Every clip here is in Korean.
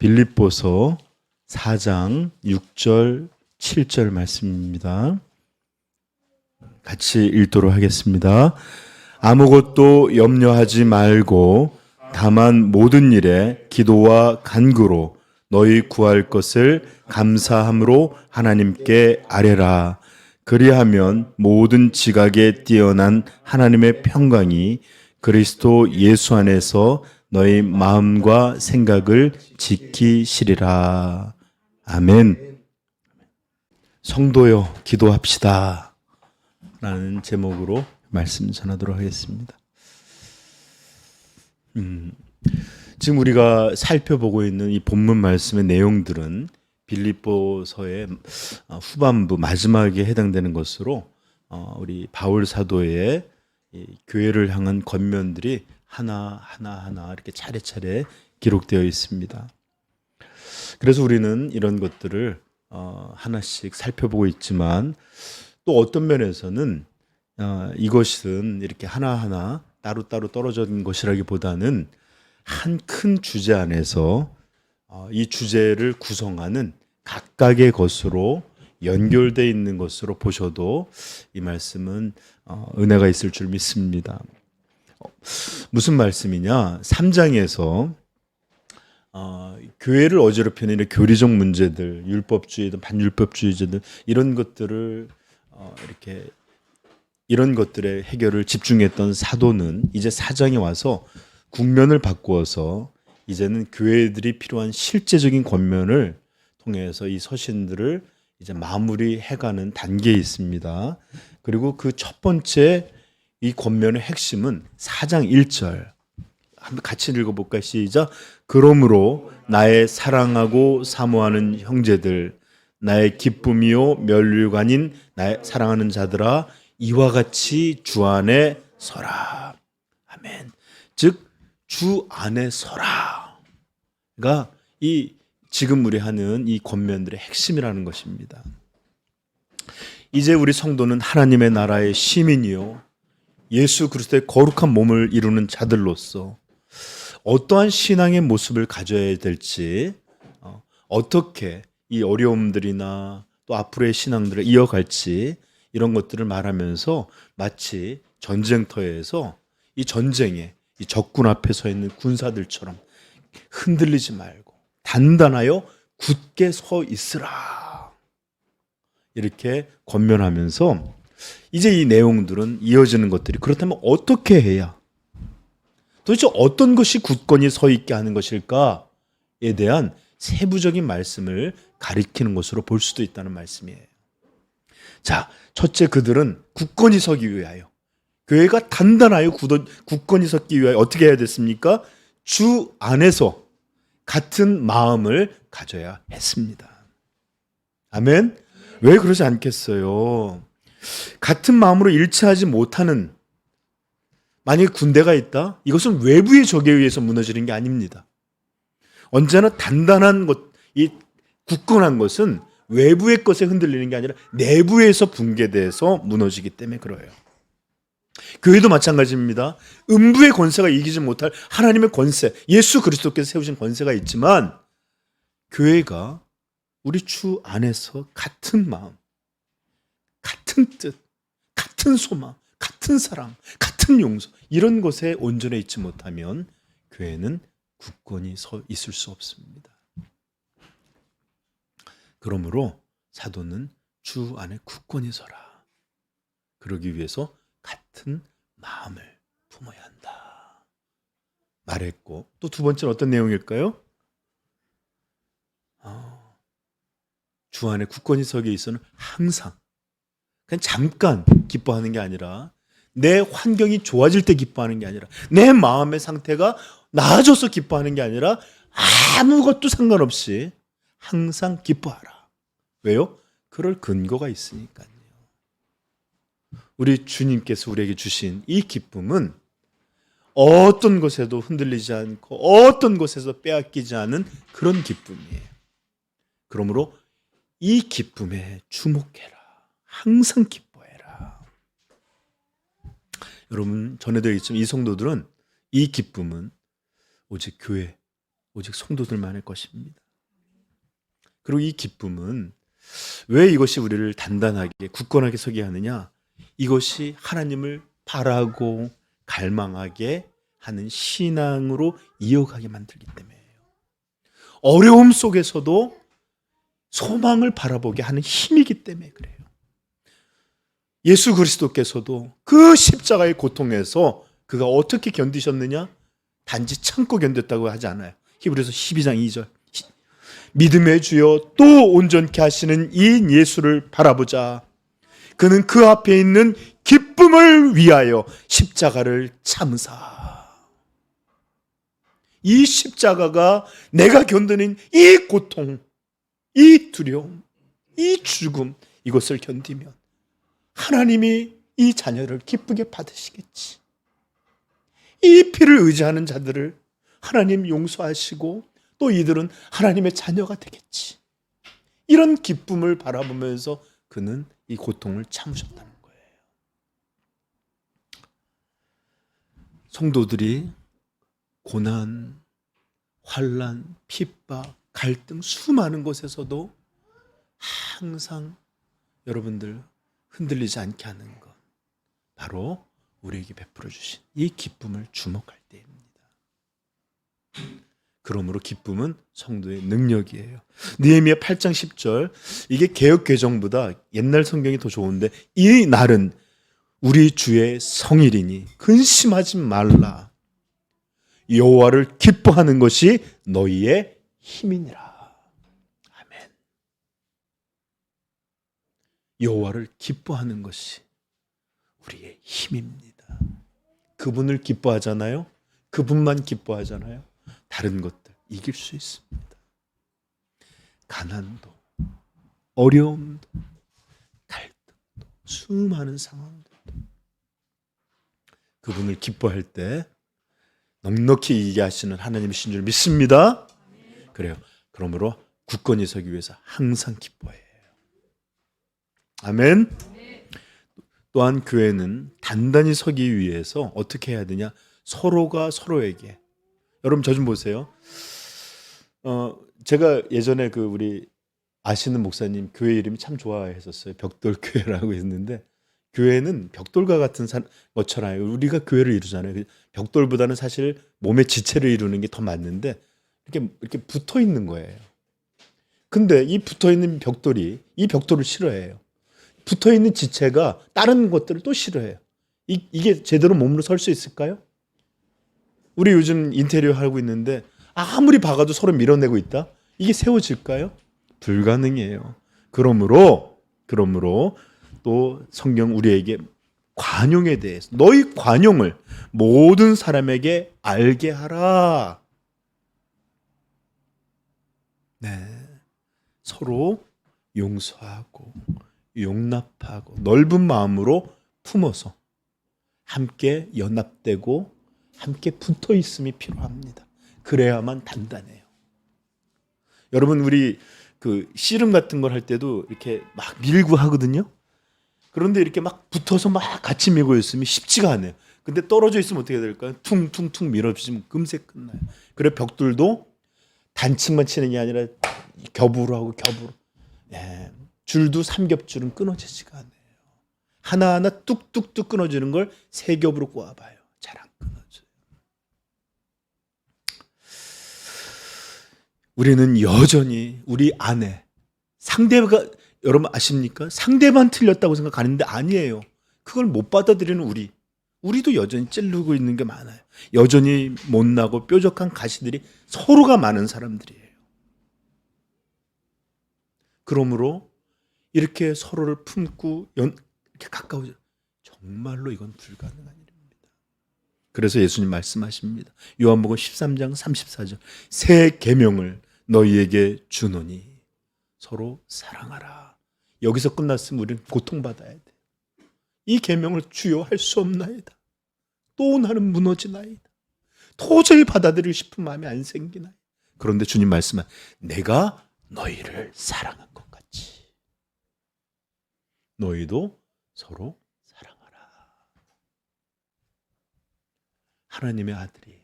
빌립보서 4장 6절 7절 말씀입니다. 같이 읽도록 하겠습니다. 아무것도 염려하지 말고 다만 모든 일에 기도와 간구로 너희 구할 것을 감사함으로 하나님께 아뢰라. 그리하면 모든 지각에 뛰어난 하나님의 평강이 그리스도 예수 안에서 너희 마음과 생각을 지키시리라. 아멘. 성도여 기도합시다 라는 제목으로 말씀 전하도록 하겠습니다. 지금 우리가 살펴보고 있는 이 본문 말씀의 내용들은 빌립보서의 후반부 마지막에 해당되는 것으로 우리 바울 사도의 교회를 향한 권면들이 하나하나 이렇게 차례차례 기록되어 있습니다. 그래서 우리는 이런 것들을 하나씩 살펴보고 있지만 또 어떤 면에서는 이것은 이렇게 하나하나 따로따로 떨어져 있는 것이라기보다는 한 큰 주제 안에서 이 주제를 구성하는 각각의 것으로 연결되어 있는 것으로 보셔도 이 말씀은 은혜가 있을 줄 믿습니다. 무슨 말씀이냐? 3장에서 교회를 어지럽히는 이런 교리적 문제들, 율법주의든 반율법주의자들 이런 것들을 이렇게 이런 것들의 해결을 집중했던 사도는 이제 4장에 와서 국면을 바꾸어서 이제는 교회들이 필요한 실제적인 권면을 통해서 이 서신들을 이제 마무리해가는 단계에 있습니다. 그리고 그 첫 번째 이 권면의 핵심은 4장 1절 한번 같이 읽어볼까요? 시작. 그러므로 나의 사랑하고 사모하는 형제들, 나의 기쁨이요 면류관인 나의 사랑하는 자들아, 이와 같이 주 안에 서라. 아멘. 즉 주 안에 서라가 이 지금 우리 하는 이 권면들의 핵심이라는 것입니다. 이제 우리 성도는 하나님의 나라의 시민이요 예수 그리스도의 거룩한 몸을 이루는 자들로서 어떠한 신앙의 모습을 가져야 될지, 어떻게 이 어려움들이나 또 앞으로의 신앙들을 이어갈지 이런 것들을 말하면서 마치 전쟁터에서 이 전쟁에 이 적군 앞에 서 있는 군사들처럼 흔들리지 말고 단단하여 굳게 서 있으라 이렇게 권면하면서 이제 이 내용들은 이어지는 것들이 그렇다면 어떻게 해야 도대체 어떤 것이 굳건히 서 있게 하는 것일까에 대한 세부적인 말씀을 가리키는 것으로 볼 수도 있다는 말씀이에요. 자, 첫째, 그들은 굳건히 서기 위하여 교회가 단단하여 굳건히 서기 위하여 어떻게 해야 됐습니까? 주 안에서 같은 마음을 가져야 했습니다. 아멘. 왜 그러지 않겠어요? 같은 마음으로 일치하지 못하는 만약에 군대가 있다? 이것은 외부의 적에 의해서 무너지는 게 아닙니다. 언제나 단단한 것, 이 굳건한 것은 외부의 것에 흔들리는 게 아니라 내부에서 붕괴돼서 무너지기 때문에 그래요. 교회도 마찬가지입니다. 음부의 권세가 이기지 못할 하나님의 권세, 예수 그리스도께서 세우신 권세가 있지만 교회가 우리 주 안에서 같은 마음, 같은 뜻, 같은 소망, 같은 사랑, 같은 용서 이런 것에 온전해 있지 못하면 교회는 굳건히 서 있을 수 없습니다. 그러므로 사도는 주 안에 굳건히 서라. 그러기 위해서 같은 마음을 품어야 한다 말했고, 또 두 번째는 어떤 내용일까요? 주 안에 굳건히 서기 위해서는 항상 그냥 잠깐 기뻐하는 게 아니라 내 환경이 좋아질 때 기뻐하는 게 아니라 내 마음의 상태가 나아져서 기뻐하는 게 아니라 아무것도 상관없이 항상 기뻐하라. 왜요? 그럴 근거가 있으니까요. 우리 주님께서 우리에게 주신 이 기쁨은 어떤 것에도 흔들리지 않고 어떤 것에서 빼앗기지 않은 그런 기쁨이에요. 그러므로 이 기쁨에 주목해라. 항상 기뻐해라. 여러분 전에도 얘기했지만 이 성도들은 이 기쁨은 오직 교회 오직 성도들만의 것입니다. 그리고 이 기쁨은 왜 이것이 우리를 단단하게 굳건하게 서게 하느냐? 이것이 하나님을 바라고 갈망하게 하는 신앙으로 이어가게 만들기 때문이에요. 어려움 속에서도 소망을 바라보게 하는 힘이기 때문에 그래요. 예수 그리스도께서도 그 십자가의 고통에서 그가 어떻게 견디셨느냐? 단지 참고 견뎠다고 하지 않아요. 히브리서 12장 2절. 믿음의 주여 또 온전케 하시는 이 예수를 바라보자. 그는 그 앞에 있는 기쁨을 위하여 십자가를 참으사. 이 십자가가 내가 견디는 이 고통, 이 두려움, 이 죽음, 이것을 견디면 하나님이 이 자녀를 기쁘게 받으시겠지. 이 피를 의지하는 자들을 하나님 용서하시고 또 이들은 하나님의 자녀가 되겠지. 이런 기쁨을 바라보면서 그는 이 고통을 참으셨다는 거예요. 성도들이 고난, 환난, 핍박, 갈등 수많은 곳에서도 항상 여러분들 흔들리지 않게 하는 것, 바로 우리에게 베풀어 주신 이 기쁨을 주목할 때입니다. 그러므로 기쁨은 성도의 능력이에요. 느헤미야 8장 10절, 이게 개역 개정보다 옛날 성경이 더 좋은데, 이 날은 우리 주의 성일이니 근심하지 말라. 여호와를 기뻐하는 것이 너희의 힘이니라. 아멘. 여호와를 기뻐하는 것이 우리의 힘입니다. 그분을 기뻐하잖아요. 그분만 기뻐하잖아요. 다른 것들 이길 수 있습니다. 가난도, 어려움도, 갈등도, 수많은 상황들도 그분을 기뻐할 때 넉넉히 이기게 하시는 하나님이신 줄 믿습니다. 그래요. 그러므로 굳건히 서기 위해서 항상 기뻐해야 해요. 아멘. 또한 교회는 단단히 서기 위해서 어떻게 해야 되냐? 서로가 서로에게. 여러분 저 좀 보세요. 제가 예전에 그 우리 아시는 목사님 교회 이름이 참 좋아했었어요. 벽돌교회라고 했는데, 교회는 벽돌과 같은 것처럼 우리가 교회를 이루잖아요. 벽돌보다는 사실 몸의 지체를 이루는 게 더 맞는데 이렇게 붙어 있는 거예요. 근데 이 붙어 있는 벽돌이 이 벽돌을 싫어해요. 붙어 있는 지체가 다른 것들을 또 싫어해요. 이게 제대로 몸으로 설 수 있을까요? 우리 요즘 인테리어 하고 있는데 아무리 박아도 서로 밀어내고 있다? 이게 세워질까요? 불가능해요. 그러므로 또 성경 우리에게 관용에 대해서 너희 관용을 모든 사람에게 알게 하라. 네, 서로 용서하고 용납하고 넓은 마음으로 품어서 함께 연합되고 함께 붙어 있음이 필요합니다. 그래야만 단단해요. 여러분 우리 그 씨름 같은 걸 할 때도 이렇게 막 밀고 하거든요. 그런데 이렇게 막 붙어서 막 같이 밀고 있으면 쉽지가 않아요. 근데 떨어져 있으면 어떻게 될까요? 퉁퉁퉁 밀어주시면 금세 끝나요. 그래 벽돌도 단층만 치는 게 아니라 겹으로 하고 겹으로. 예, 줄도 삼겹줄은 끊어지지가 않아요. 하나하나 뚝뚝뚝 끊어지는 걸 세 겹으로 꼬아봐요. 잘 안 끊어져요. 우리는 여전히 우리 안에 상대가, 여러분 아십니까? 상대만 틀렸다고 생각하는데 아니에요. 그걸 못 받아들이는 우리도 여전히 찌르고 있는 게 많아요. 여전히 못나고 뾰족한 가시들이 서로가 많은 사람들이에요. 그러므로 이렇게 서로를 품고 이렇게 가까워져, 정말로 이건 불가능한 일입니다. 그래서 예수님 말씀하십니다. 요한복음 13장 34절, 새 계명을 너희에게 주노니 서로 사랑하라. 여기서 끝났으면 우리는 고통받아야 돼. 이 계명을 주여 할 수 없나이다. 또 나는 무너지나이다. 도저히 받아들이고 싶은 마음이 안 생기나이다. 그런데 주님 말씀은 내가 너희를 사랑한 것 같이 너희도 서로 사랑하라. 하나님의 아들이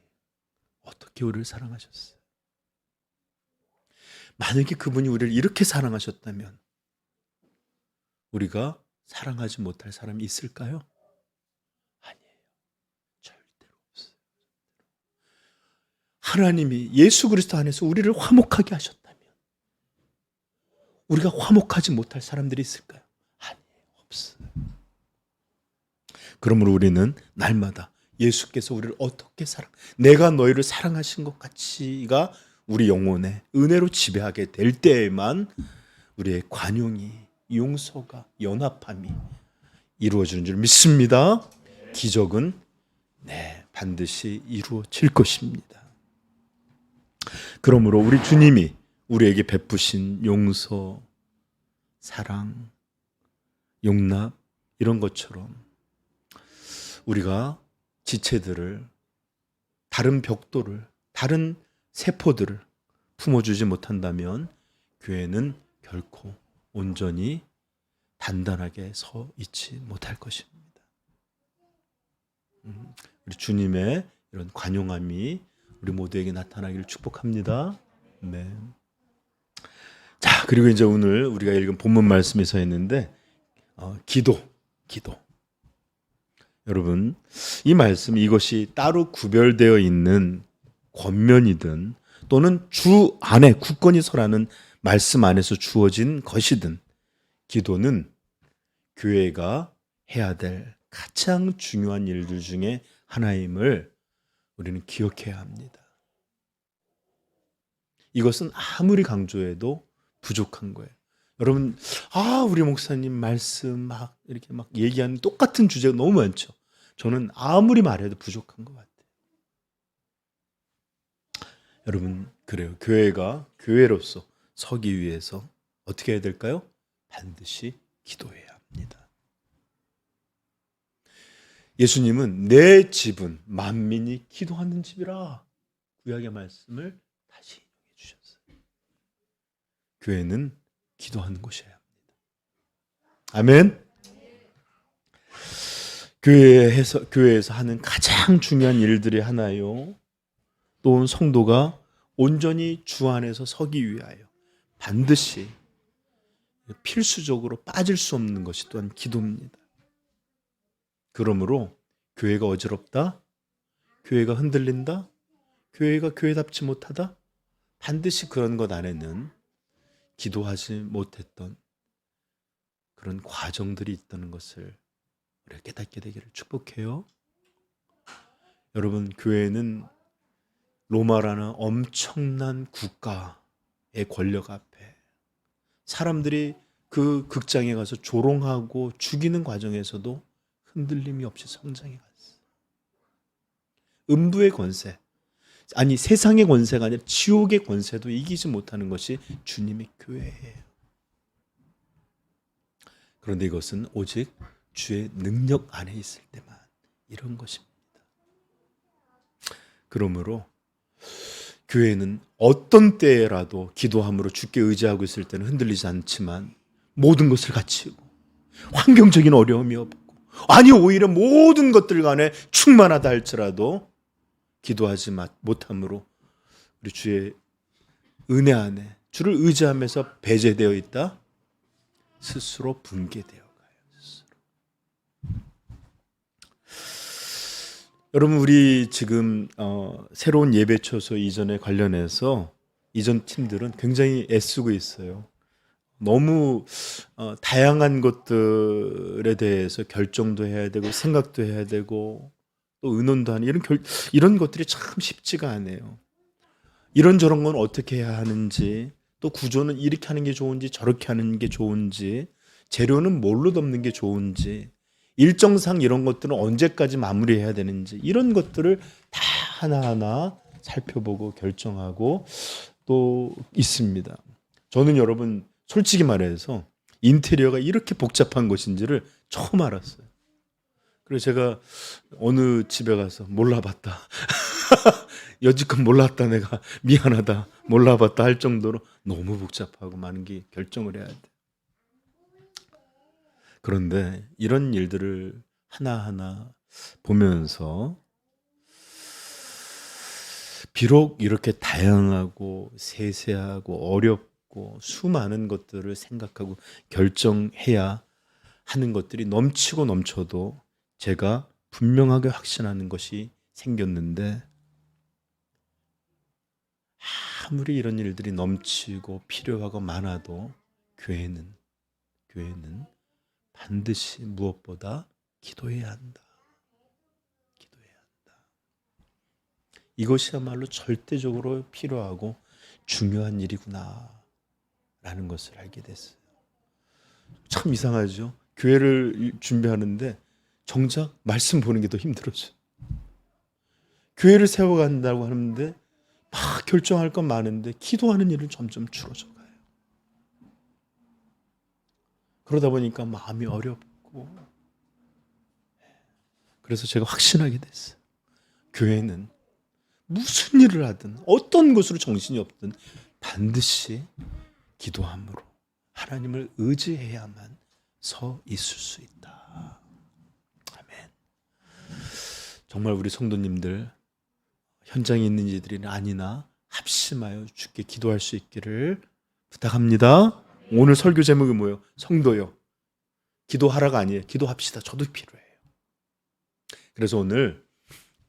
어떻게 우리를 사랑하셨어요? 만약에 그분이 우리를 이렇게 사랑하셨다면 우리가 사랑하지 못할 사람이 있을까요? 아니에요. 절대로 없어요. 하나님이 예수 그리스도 안에서 우리를 화목하게 하셨다면 우리가 화목하지 못할 사람들이 있을까요? 아니에요. 없어요. 그러므로 우리는 날마다 예수께서 우리를 어떻게 내가 너희를 사랑하신 것 같이가 우리 영혼에 은혜로 지배하게 될 때에만 우리의 관용이, 용서가, 연합함이 이루어지는 줄 믿습니다. 기적은 반드시 이루어질 것입니다. 그러므로 우리 주님이 우리에게 베푸신 용서, 사랑, 용납 이런 것처럼 우리가 지체들을, 다른 벽돌을, 다른 세포들을 품어주지 못한다면 교회는 결코 온전히 단단하게 서 있지 못할 것입니다. 우리 주님의 이런 관용함이 우리 모두에게 나타나기를 축복합니다. 네. 자, 그리고 이제 오늘 우리가 읽은 본문 말씀에서 했는데 기도. 여러분, 이 말씀, 이것이 따로 구별되어 있는 권면이든 또는 주 안에 굳건히 서라는 말씀 안에서 주어진 것이든 기도는 교회가 해야 될 가장 중요한 일들 중에 하나임을 우리는 기억해야 합니다. 이것은 아무리 강조해도 부족한 거예요. 여러분, 우리 목사님 말씀 이렇게 얘기하는 똑같은 주제가 너무 많죠. 저는 아무리 말해도 부족한 것 같아요. 여러분, 그래요. 교회가 교회로서 서기 위해서 어떻게 해야 될까요? 반드시 기도해야 합니다. 예수님은 내 집은 만민이 기도하는 집이라 구약의 말씀을 다시 인용해 주셨어요. 교회는 기도하는 곳이어야 합니다. 아멘. 교회에서 하는 가장 중요한 일들이 하나요. 또 성도가 온전히 주 안에서 서기 위하여 반드시 필수적으로 빠질 수 없는 것이 또한 기도입니다. 그러므로 교회가 어지럽다, 교회가 흔들린다, 교회가 교회답지 못하다, 반드시 그런 것 안에는 기도하지 못했던 그런 과정들이 있다는 것을 우리가 깨닫게 되기를 축복해요. 여러분, 교회는 로마라는 엄청난 국가의 권력 앞에 사람들이 그 극장에 가서 조롱하고 죽이는 과정에서도 흔들림이 없이 성장해 갔어요. 음부의 권세, 아니 세상의 권세가 아니라 지옥의 권세도 이기지 못하는 것이 주님의 교회예요. 그런데 이것은 오직 주의 능력 안에 있을 때만 이런 것입니다. 그러므로 교회는 어떤 때라도 기도함으로 주께 의지하고 있을 때는 흔들리지 않지만 모든 것을 갖추고 환경적인 어려움이 없고 아니 오히려 모든 것들 간에 충만하다 할지라도 기도하지 못함으로 우리 주의 은혜 안에 주를 의지하면서 배제되어 있다 스스로 붕괴되어 가요. 스스로. 여러분, 우리 지금 새로운 예배처소 이전에 관련해서 이전 팀들은 굉장히 애쓰고 있어요. 너무 다양한 것들에 대해서 결정도 해야 되고 생각도 해야 되고 또 의논도 하는 이런 것들이 참 쉽지가 않아요. 이런저런 건 어떻게 해야 하는지, 또 구조는 이렇게 하는 게 좋은지 저렇게 하는 게 좋은지, 재료는 뭘로 덮는 게 좋은지, 일정상 이런 것들은 언제까지 마무리해야 되는지, 이런 것들을 다 하나하나 살펴보고 결정하고 또 있습니다. 저는 여러분 솔직히 말해서 인테리어가 이렇게 복잡한 것인지를 처음 알았어요. 그래서 제가 어느 집에 가서 몰라봤다. 여지껏 몰랐다, 내가 미안하다, 몰라봤다 할 정도로 너무 복잡하고 많은 게 결정을 해야 돼. 그런데 이런 일들을 하나하나 보면서 비록 이렇게 다양하고 세세하고 어렵고 수많은 것들을 생각하고 결정해야 하는 것들이 넘치고 넘쳐도 제가 분명하게 확신하는 것이 생겼는데, 아무리 이런 일들이 넘치고 필요하고 많아도 교회는 반드시 무엇보다 기도해야 한다. 기도해야 한다. 이것이야말로 절대적으로 필요하고 중요한 일이구나 라는 것을 알게 됐어요. 참 이상하죠. 교회를 준비하는데 정작 말씀 보는 게 더 힘들어져요. 교회를 세워간다고 하는데 막 결정할 건 많은데 기도하는 일은 점점 줄어져 가요. 그러다 보니까 마음이 어렵고, 그래서 제가 확신하게 됐어요. 교회는 무슨 일을 하든 어떤 것으로 정신이 없든 반드시 기도함으로 하나님을 의지해야만 서 있을 수 있다. 아멘. 정말 우리 성도님들 현장에 있는 이들이 아니나 합심하여 주께 기도할 수 있기를 부탁합니다. 오늘 설교 제목이 뭐예요? 성도요. 기도하라가 아니에요. 기도합시다. 저도 필요해요. 그래서 오늘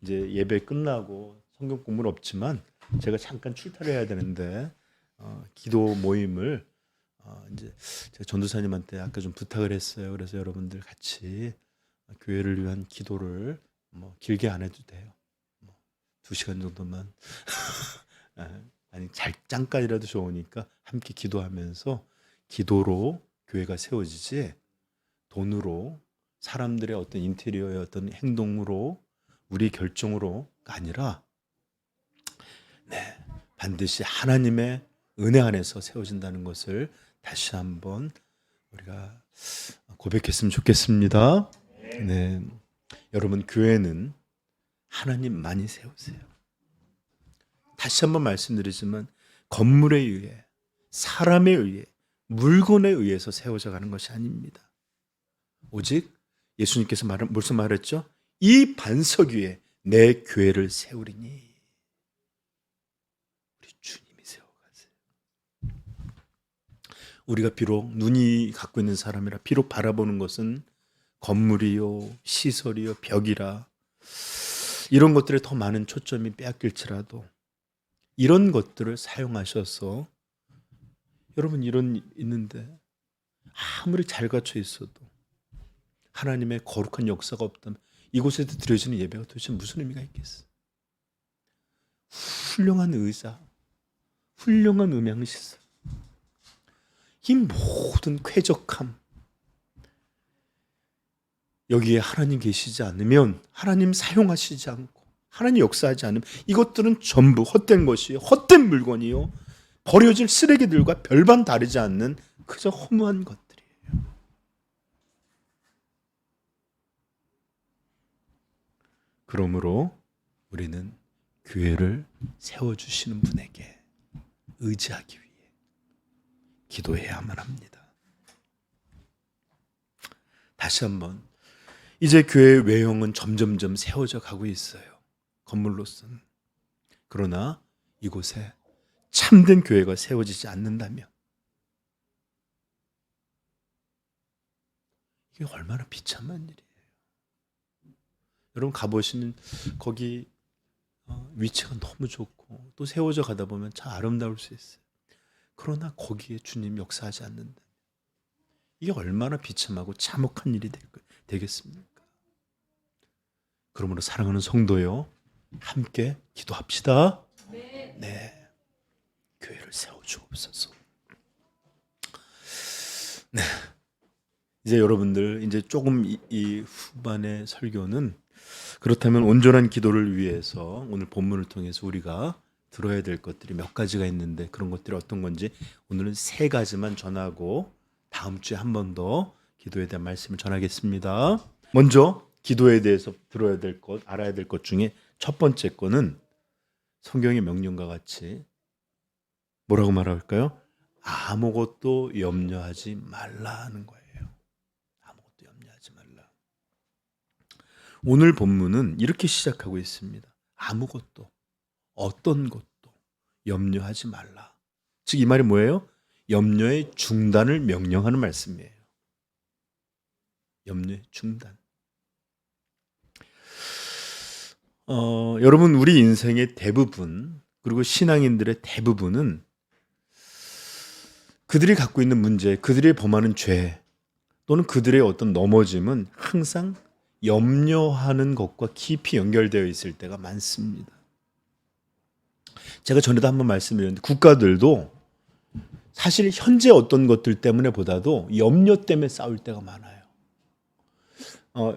이제 예배 끝나고 성경 공부는 없지만 제가 잠깐 출타를 해야 되는데 기도 모임을 이제 제가 전도사님한테 아까 좀 부탁을 했어요. 그래서 여러분들 같이 교회를 위한 기도를 뭐 길게 안 해도 돼요. 2시간 정도만 아니 잠깐이라도 좋으니까 함께 기도하면서, 기도로 교회가 세워지지 돈으로 사람들의 어떤 인테리어의 어떤 행동으로 우리 결정으로가 아니라 반드시 하나님의 은혜 안에서 세워진다는 것을 다시 한번 우리가 고백했으면 좋겠습니다. 네, 여러분 교회는 하나님만이 세우세요. 다시 한번 말씀드리지만 건물에 의해, 사람에 의해, 물건에 의해서 세워져 가는 것이 아닙니다. 오직 예수님께서 무슨 말했죠? 이 반석 위에 내 교회를 세우리니. 우리 주님이 세워가세요. 우리가 비록 눈이 갖고 있는 사람이라, 비록 바라보는 것은 건물이요, 시설이요, 벽이라, 이런 것들에 더 많은 초점이 빼앗길지라도 이런 것들을 사용하셔서, 여러분 이런 있는데 아무리 잘 갖춰 있어도 하나님의 거룩한 역사가 없다면 이곳에서 드려지는 예배가 도대체 무슨 의미가 있겠어요? 훌륭한 의자, 훌륭한 음향시설, 이 모든 쾌적함, 여기에 하나님 계시지 않으면, 하나님 사용하시지 않고 하나님 역사하지 않으면 이것들은 전부 헛된 것이요, 헛된 물건이요, 버려질 쓰레기들과 별반 다르지 않는 그저 허무한 것들이에요. 그러므로 우리는 교회를 세워주시는 분에게 의지하기 위해 기도해야만 합니다. 다시 한번, 이제 교회의 외형은 점점점 세워져 가고 있어요. 건물로서는. 그러나 이곳에 참된 교회가 세워지지 않는다면 이게 얼마나 비참한 일이에요. 여러분 가보시면 거기 위치가 너무 좋고 또 세워져 가다 보면 참 아름다울 수 있어요. 그러나 거기에 주님 역사하지 않는다. 이게 얼마나 비참하고 참혹한 일이 되겠습니까? 그러므로 사랑하는 성도요, 함께 기도합시다. 네, 교회를 세워주옵소서. 네, 이제 여러분들 이제 조금 이 후반의 설교는, 그렇다면 온전한 기도를 위해서 오늘 본문을 통해서 우리가 들어야 될 것들이 몇 가지가 있는데, 그런 것들이 어떤 건지 오늘은 3가지만 전하고 다음 주에 한 번 더 기도에 대한 말씀을 전하겠습니다. 먼저 기도에 대해서 들어야 될 것, 알아야 될 것 중에 첫 번째 거는 성경의 명령과 같이 뭐라고 말할까요? 아무것도 염려하지 말라 하는 거예요. 아무것도 염려하지 말라. 오늘 본문은 이렇게 시작하고 있습니다. 아무것도, 어떤 것도 염려하지 말라. 즉 이 말이 뭐예요? 염려의 중단을 명령하는 말씀이에요. 염려의 중단. 여러분, 우리 인생의 대부분, 그리고 신앙인들의 대부분은 그들이 갖고 있는 문제, 그들이 범하는 죄, 또는 그들의 어떤 넘어짐은 항상 염려하는 것과 깊이 연결되어 있을 때가 많습니다. 제가 전에도 한번 말씀드렸는데, 국가들도 사실 현재 어떤 것들 때문에 보다도 염려 때문에 싸울 때가 많아요.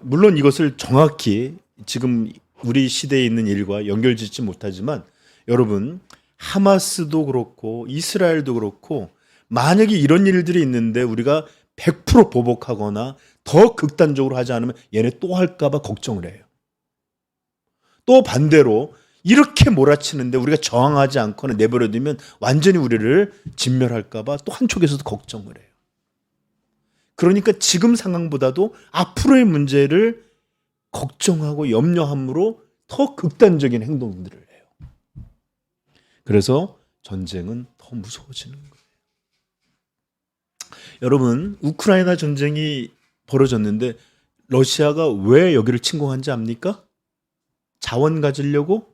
물론 이것을 정확히 지금 우리 시대에 있는 일과 연결짓지 못하지만, 여러분, 하마스도 그렇고 이스라엘도 그렇고 만약에 이런 일들이 있는데 우리가 100% 보복하거나 더 극단적으로 하지 않으면 얘네 또 할까 봐 걱정을 해요. 또 반대로 이렇게 몰아치는데 우리가 저항하지 않거나 내버려두면 완전히 우리를 진멸할까 봐 또 한쪽에서도 걱정을 해요. 그러니까 지금 상황보다도 앞으로의 문제를 걱정하고 염려함으로 더 극단적인 행동들을 해요. 그래서 전쟁은 더 무서워지는 거예요. 여러분, 우크라이나 전쟁이 벌어졌는데 러시아가 왜 여기를 침공한지 압니까? 자원 가지려고?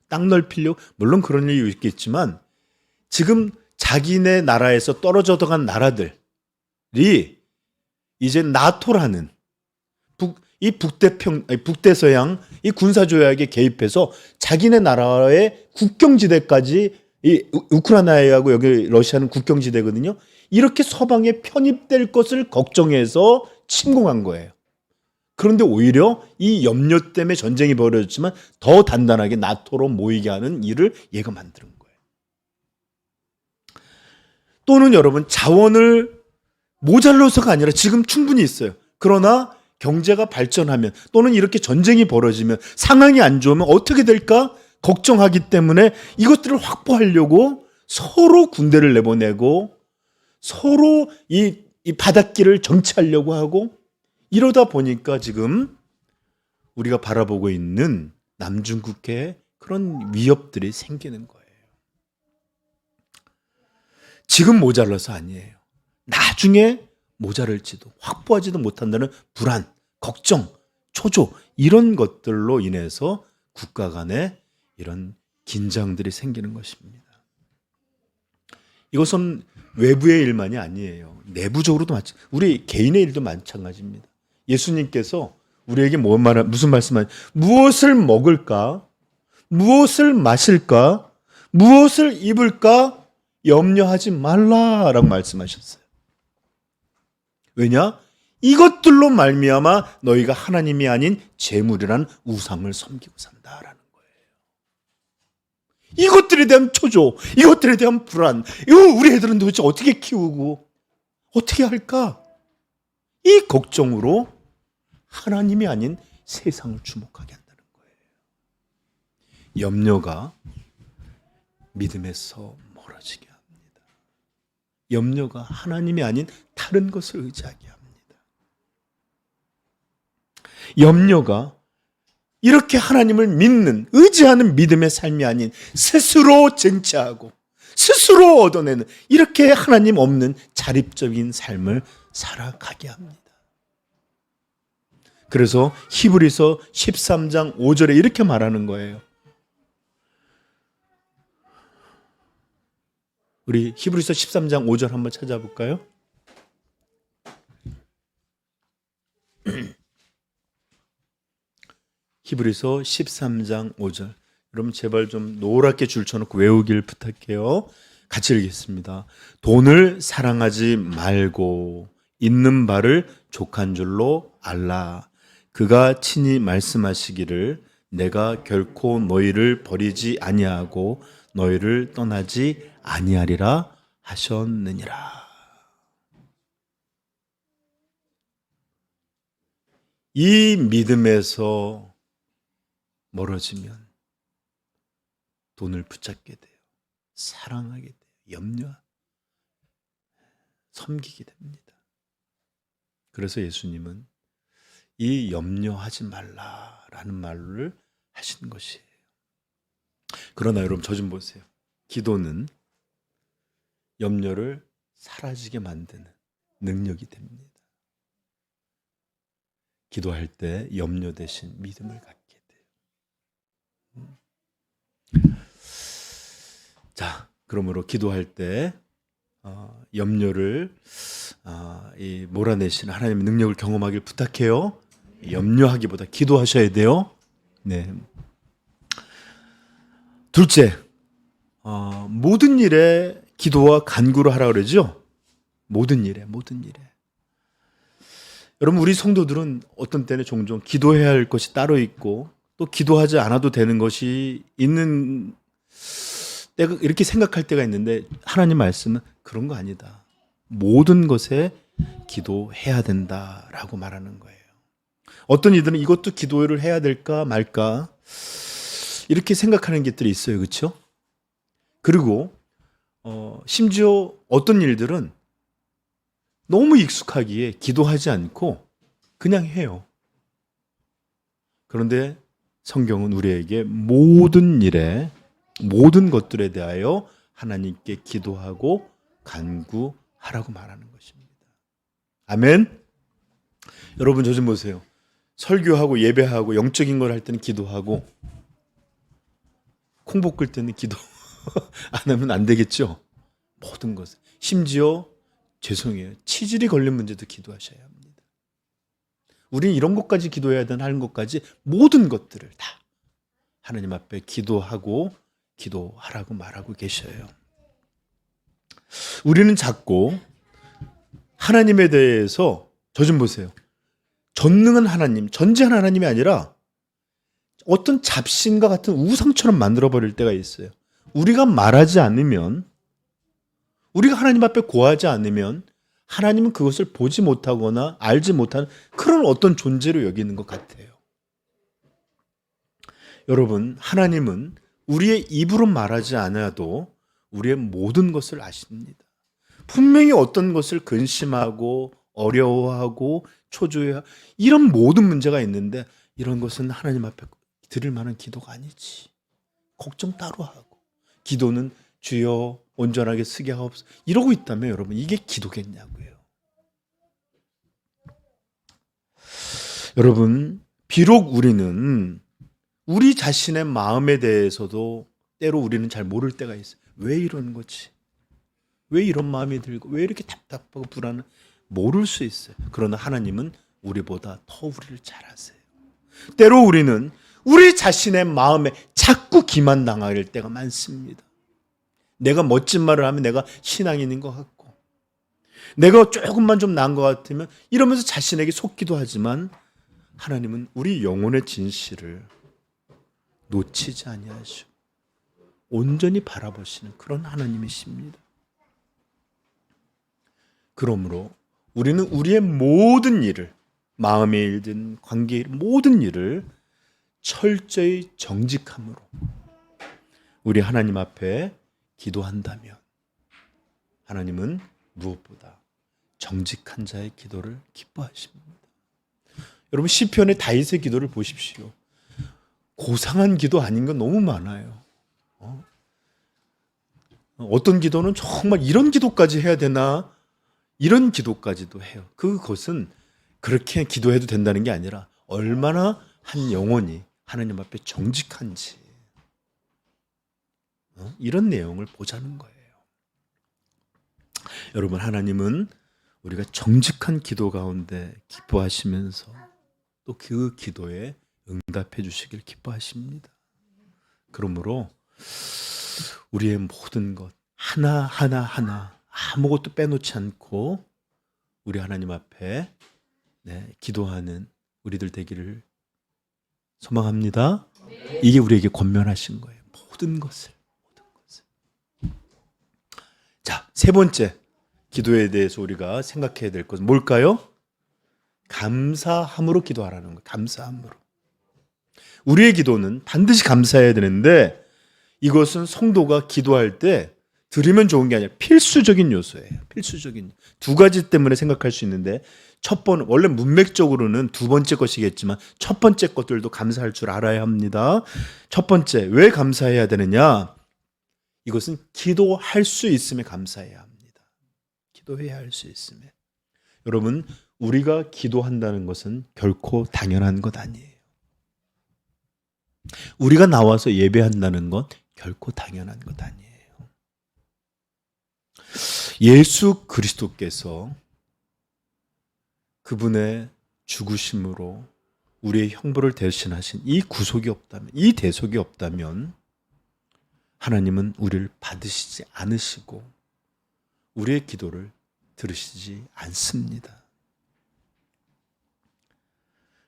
땅 넓히려고? 물론 그런 이유 있겠지만 지금 자기네 나라에서 떨어져 간 나라들이 이제 나토라는 북대서양 이 군사조약에 개입해서 자기네 나라의 국경지대까지, 이 우크라이나하고 여기 러시아는 국경지대거든요. 이렇게 서방에 편입될 것을 걱정해서 침공한 거예요. 그런데 오히려 이 염려 때문에 전쟁이 벌어졌지만 더 단단하게 나토로 모이게 하는 일을 얘가 만드는 거예요. 또는 여러분, 자원을 모자라서가 아니라 지금 충분히 있어요. 그러나 경제가 발전하면 또는 이렇게 전쟁이 벌어지면 상황이 안 좋으면 어떻게 될까 걱정하기 때문에 이것들을 확보하려고 서로 군대를 내보내고 서로 이 바닷길을 정치하려고 하고, 이러다 보니까 지금 우리가 바라보고 있는 남중국해에 그런 위협들이 생기는 거예요. 지금 모자라서 아니에요. 나중에 모자랄지도, 확보하지도 못한다는 불안, 걱정, 초조, 이런 것들로 인해서 국가 간에 이런 긴장들이 생기는 것입니다. 이것은 외부의 일만이 아니에요. 내부적으로도 우리 개인의 일도 마찬가지입니다. 예수님께서 우리에게 무슨 말씀하냐? 무엇을 먹을까? 무엇을 마실까? 무엇을 입을까? 염려하지 말라라고 말씀하셨어요. 왜냐? 이것들로 말미암아 너희가 하나님이 아닌 재물이라는 우상을 섬기고 산다라는 거예요. 이것들에 대한 초조, 이것들에 대한 불안, 이거 우리 애들은 도대체 어떻게 키우고 어떻게 할까? 이 걱정으로 하나님이 아닌 세상을 주목하게 한다는 거예요. 염려가 믿음에서 멀어지게 합니다. 염려가 하나님이 아닌 다른 것을 의지하게 합니다. 염려가 이렇게 하나님을 믿는, 의지하는 믿음의 삶이 아닌 스스로 쟁취하고 스스로 얻어내는 이렇게 하나님 없는 자립적인 삶을 살아가게 합니다. 그래서 히브리서 13장 5절에 이렇게 말하는 거예요. 우리 히브리서 13장 5절 한번 찾아볼까요? 히브리서 13장 5절. 여러분 제발 좀 노랗게 줄쳐놓고 외우길 부탁해요. 같이 읽겠습니다. 돈을 사랑하지 말고 있는 바를 족한 줄로 알라. 그가 친히 말씀하시기를 내가 결코 너희를 버리지 아니하고 너희를 떠나지 아니하리라 하셨느니라. 이 믿음에서 멀어지면 돈을 붙잡게 돼요. 사랑하게 돼요. 섬기게 됩니다. 그래서 예수님은 이 염려하지 말라라는 말을 하신 것이에요. 그러나 여러분 저 좀 보세요. 기도는 염려를 사라지게 만드는 능력이 됩니다. 기도할 때 염려 대신 믿음을 갖게 돼요. 자, 그러므로 기도할 때 염려를 몰아내시는 하나님의 능력을 경험하길 부탁해요. 염려하기보다 기도하셔야 돼요. 네. 둘째, 모든 일에 기도와 간구를 하라 그러죠. 모든 일에. 여러분 우리 성도들은 어떤 때는 종종 기도해야 할 것이 따로 있고 또 기도하지 않아도 되는 것이 있는 때가 이렇게 생각할 때가 있는데 하나님 말씀은 그런 거 아니다. 모든 것에 기도해야 된다라고 말하는 거예요. 어떤 이들은 이것도 기도를 해야 될까 말까 이렇게 생각하는 것들이 있어요. 그렇죠? 그리고 심지어 어떤 일들은 너무 익숙하기에 기도하지 않고 그냥 해요. 그런데 성경은 우리에게 모든 일에 모든 것들에 대하여 하나님께 기도하고 간구하라고 말하는 것입니다. 아멘. 여러분 저 좀 보세요. 설교하고 예배하고 영적인 걸 할 때는 기도하고 콩 볶을 때는 기도 안 하면 안 되겠죠. 모든 것을. 심지어 죄송해요. 치질이 걸린 문제도 기도하셔야 합니다. 우리는 이런 것까지 기도해야 하는 것까지 모든 것들을 다 하나님 앞에 기도하고 기도하라고 말하고 계셔요. 우리는 자꾸 하나님에 대해서 저 좀 보세요. 전능한 하나님, 전지한 하나님이 아니라 어떤 잡신과 같은 우상처럼 만들어버릴 때가 있어요. 우리가 말하지 않으면 우리가 하나님 앞에 고하지 않으면 하나님은 그것을 보지 못하거나 알지 못하는 그런 어떤 존재로 여기는 것 같아요. 여러분, 하나님은 우리의 입으로 말하지 않아도 우리의 모든 것을 아십니다. 분명히 어떤 것을 근심하고 어려워하고 초조해하고 이런 모든 문제가 있는데 이런 것은 하나님 앞에 드릴 만한 기도가 아니지. 걱정 따로 하고 기도는 주여 온전하게 쓰게 하옵소서 이러고 있다면 여러분 이게 기도겠냐고요. 여러분 비록 우리는 우리 자신의 마음에 대해서도 때로 우리는 잘 모를 때가 있어요. 왜 이러는 거지? 왜 이런 마음이 들고 왜 이렇게 답답하고 불안해? 모를 수 있어요. 그러나 하나님은 우리보다 더 우리를 잘 아세요. 때로 우리는 우리 자신의 마음에 자꾸 기만당할 때가 많습니다. 내가 멋진 말을 하면 내가 신앙인인 것 같고 내가 조금만 좀 나은 것 같으면 이러면서 자신에게 속기도 하지만 하나님은 우리 영혼의 진실을 놓치지 아니하시고 온전히 바라보시는 그런 하나님이십니다. 그러므로 우리는 우리의 모든 일을 마음의 일든 관계의 일 모든 일을 철저히 정직함으로 우리 하나님 앞에 기도한다면 하나님은 무엇보다 정직한 자의 기도를 기뻐하십니다. 여러분 시편의 다윗의 기도를 보십시오. 고상한 기도 아닌 건 너무 많아요. 어떤 기도는 정말 이런 기도까지 해야 되나 이런 기도까지도 해요. 그것은 그렇게 기도해도 된다는 게 아니라 얼마나 한 영혼이 하나님 앞에 정직한지 이런 내용을 보자는 거예요. 여러분 하나님은 우리가 정직한 기도 가운데 기뻐하시면서 또 그 기도에 응답해 주시길 기뻐하십니다. 그러므로 우리의 모든 것 하나하나 아무것도 빼놓지 않고 우리 하나님 앞에 기도하는 우리들 되기를 소망합니다. 이게 우리에게 권면하신 거예요. 모든 것을. 자, 세 번째 기도에 대해서 우리가 생각해야 될 것은 뭘까요? 감사함으로 기도하라는 거예요. 감사함으로. 우리의 기도는 반드시 감사해야 되는데 이것은 성도가 기도할 때 드리면 좋은 게 아니라 필수적인 요소예요. 필수적인. 두 가지 때문에 생각할 수 있는데 원래 문맥적으로는 두 번째 것이겠지만 첫 번째 것들도 감사할 줄 알아야 합니다. 첫 번째, 왜 감사해야 되느냐? 이것은 기도할 수 있음에 감사해야 합니다. 기도해야 할 수 있음에. 여러분, 우리가 기도한다는 것은 결코 당연한 것 아니에요. 우리가 나와서 예배한다는 건 결코 당연한 것 아니에요. 예수 그리스도께서 그분의 죽으심으로 우리의 형벌을 대신하신 이 구속이 없다면, 이 대속이 없다면 하나님은 우리를 받으시지 않으시고 우리의 기도를 들으시지 않습니다.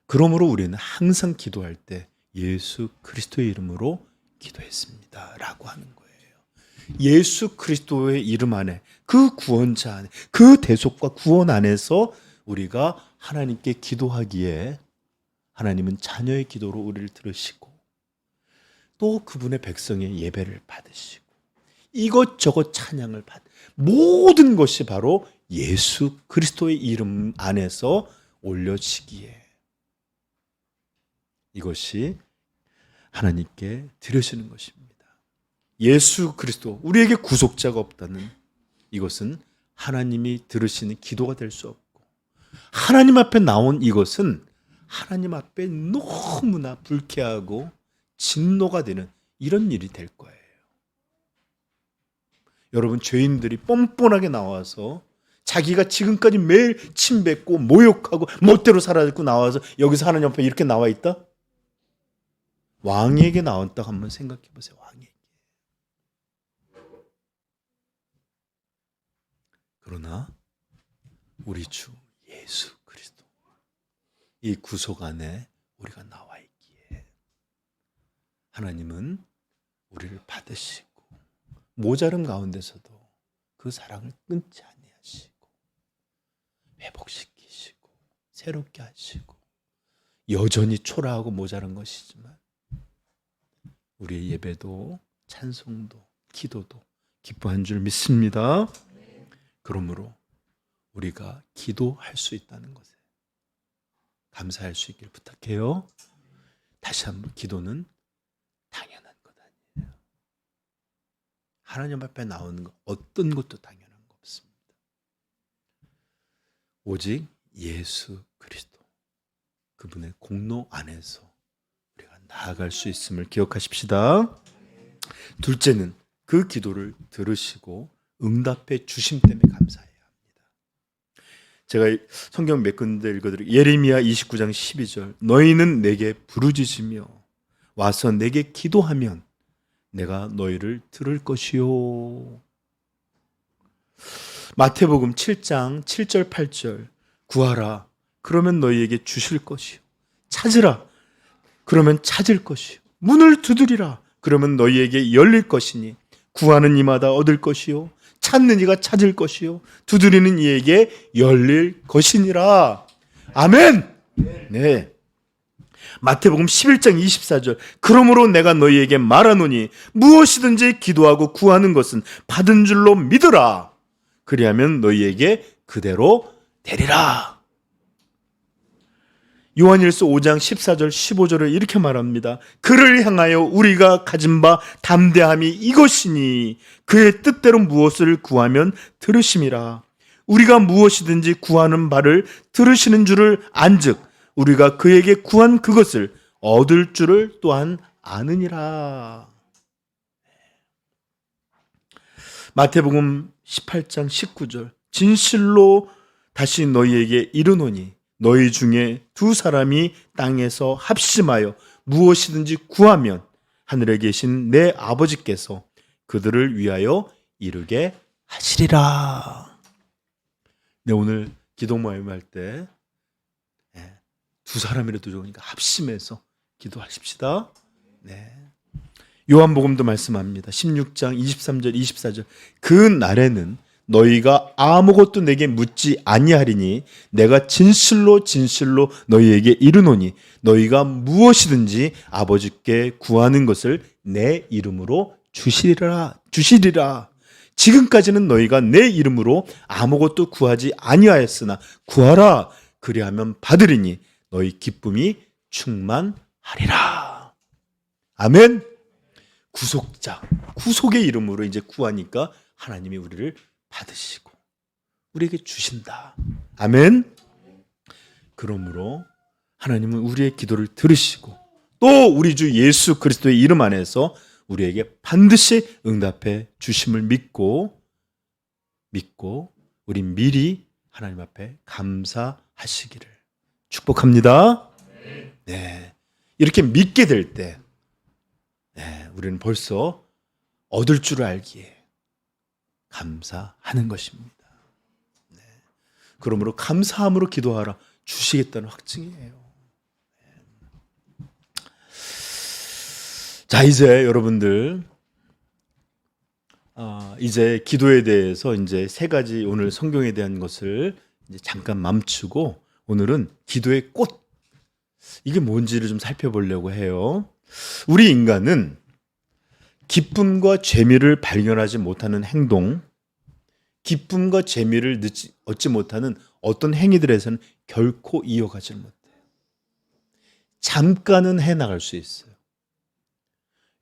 그러므로 우리는 항상 기도할 때 예수 그리스도의 이름으로 기도했습니다 라고 하는 거예요. 예수 그리스도의 이름 안에, 그 구원자 안에, 그 대속과 구원 안에서 우리가 하나님께 기도하기에 하나님은 자녀의 기도로 우리를 들으시고 또 그분의 백성의 예배를 받으시고 이것저것 찬양을 모든 것이 바로 예수 그리스도의 이름 안에서 올려지기에 이것이 하나님께 드려지는 것입니다. 예수 그리스도, 우리에게 구속자가 없다는 이것은 하나님이 들으시는 기도가 될 수 없고 하나님 앞에 나온 이것은 하나님 앞에 너무나 불쾌하고 진노가 되는 이런 일이 될 거예요. 여러분, 죄인들이 뻔뻔하게 나와서 자기가 지금까지 매일 침뱉고 모욕하고 멋대로 살아듣고 나와서 여기서 하나님 앞에 이렇게 나와 있다? 왕에게 나왔다고 한번 생각해 보세요. 왕에게. 그러나 우리 주 예수 그리스도 이 구속 안에 우리가 나와 있기에 하나님은 우리를 받으시고 모자름 가운데서도 그 사랑을 끊지 아니하시고 회복시키시고 새롭게 하시고 여전히 초라하고 모자란 것이지만 우리의 예배도 찬송도 기도도 기뻐한 줄 믿습니다. 그러므로 우리가 기도할 수 있다는 것에 감사할 수 있기를 부탁해요. 다시 한번, 기도는 당연한 것 아니에요. 하나님 앞에 나오는 것 어떤 것도 당연한 거 없습니다. 오직 예수 그리스도 그분의 공로 안에서 우리가 나아갈 수 있음을 기억하십시다. 둘째는 그 기도를 들으시고 응답해 주심 때문에 감사해야 합니다. 제가 성경 몇 군데 읽어드릴게요. 예레미야 29장 12절 너희는 내게 부르짖으며 와서 내게 기도하면 내가 너희를 들을 것이요. 마태복음 7장 7절 8절 구하라 그러면 너희에게 주실 것이요. 찾으라 그러면 찾을 것이요. 문을 두드리라 그러면 너희에게 열릴 것이니 구하는 이마다 얻을 것이요 찾는 이가 찾을 것이요 두드리는 이에게 열릴 것이니라. 아멘. 네. 마태복음 11장 24절 그러므로 내가 너희에게 말하노니 무엇이든지 기도하고 구하는 것은 받은 줄로 믿으라. 그리하면 너희에게 그대로 되리라. 요한일서 5장 14절 15절을 이렇게 말합니다. 그를 향하여 우리가 가진 바 담대함이 이것이니 그의 뜻대로 무엇을 구하면 들으심이라. 우리가 무엇이든지 구하는 바를 들으시는 줄을 안즉 우리가 그에게 구한 그것을 얻을 줄을 또한 아느니라. 마태복음 18장 19절 진실로 다시 너희에게 이르노니 너희 중에 두 사람이 땅에서 합심하여 무엇이든지 구하면 하늘에 계신 내 아버지께서 그들을 위하여 이루게 하시리라. 네, 오늘 기도 모임 할 때 두 사람이라도 좋으니까 합심해서 기도하십시다. 네. 요한복음도 말씀합니다. 16장 23절 24절 그 날에는 너희가 아무것도 내게 묻지 아니하리니 내가 진실로 진실로 너희에게 이르노니 너희가 무엇이든지 아버지께 구하는 것을 내 이름으로 주시리라. 지금까지는 너희가 내 이름으로 아무것도 구하지 아니하였으나 구하라 그리하면 받으리니 너희 기쁨이 충만하리라. 아멘. 구속자, 구속의 이름으로 이제 구하니까 하나님이 우리를 받으시고 우리에게 주신다. 아멘. 그러므로 하나님은 우리의 기도를 들으시고 또 우리 주 예수 그리스도의 이름 안에서 우리에게 반드시 응답해 주심을 믿고 우리 미리 하나님 앞에 감사하시기를 축복합니다. 네, 이렇게 믿게 될 때 우리는 벌써 얻을 줄 알기에 감사하는 것입니다. 네. 그러므로 감사함으로 기도하라 주시겠다는 확증이에요. 자, 이제 여러분들 이제 기도에 대해서 이제 세 가지 오늘 성경에 대한 것을 이제 잠깐 멈추고 오늘은 기도의 꽃 이게 뭔지를 좀 살펴보려고 해요. 우리 인간은 기쁨과 재미를 발견하지 못하는 행동, 기쁨과 재미를 얻지 못하는 어떤 행위들에서는 결코 이어가지 못해요. 잠깐은 해나갈 수 있어요.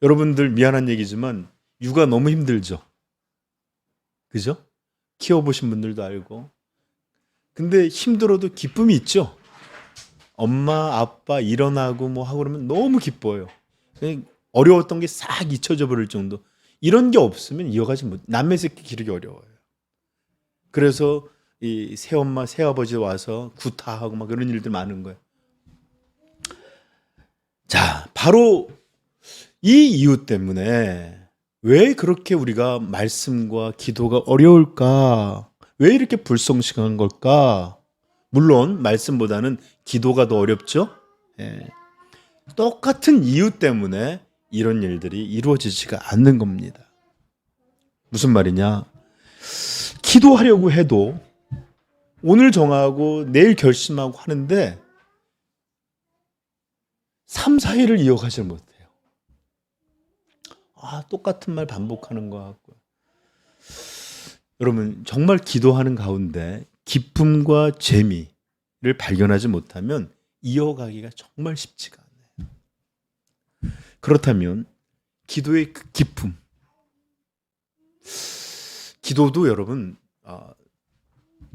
여러분들 미안한 얘기지만 육아 너무 힘들죠? 그죠? 키워보신 분들도 알고. 근데 힘들어도 기쁨이 있죠? 엄마, 아빠 일어나고 뭐 하고 그러면 너무 기뻐요. 어려웠던 게 싹 잊혀져 버릴 정도. 이런 게 없으면 이어가지 못. 남의 새끼 기르기 어려워요. 그래서 이 새엄마, 새아버지 와서 구타하고 막 그런 일들 많은 거예요. 자, 바로 이 이유 때문에 왜 그렇게 우리가 말씀과 기도가 어려울까? 왜 이렇게 불성실한 걸까? 물론 말씀보다는 기도가 더 어렵죠. 똑같은 이유 때문에 이런 일들이 이루어지지가 않는 겁니다. 무슨 말이냐? 기도하려고 해도 오늘 정하고 내일 결심하고 하는데 3, 4일을 이어가지 못해요. 똑같은 말 반복하는 것 같고요. 여러분 정말 기도하는 가운데 기쁨과 재미를 발견하지 못하면 이어가기가 정말 쉽지가 않아요. 그렇다면 기도의 그 기쁨, 기도도 여러분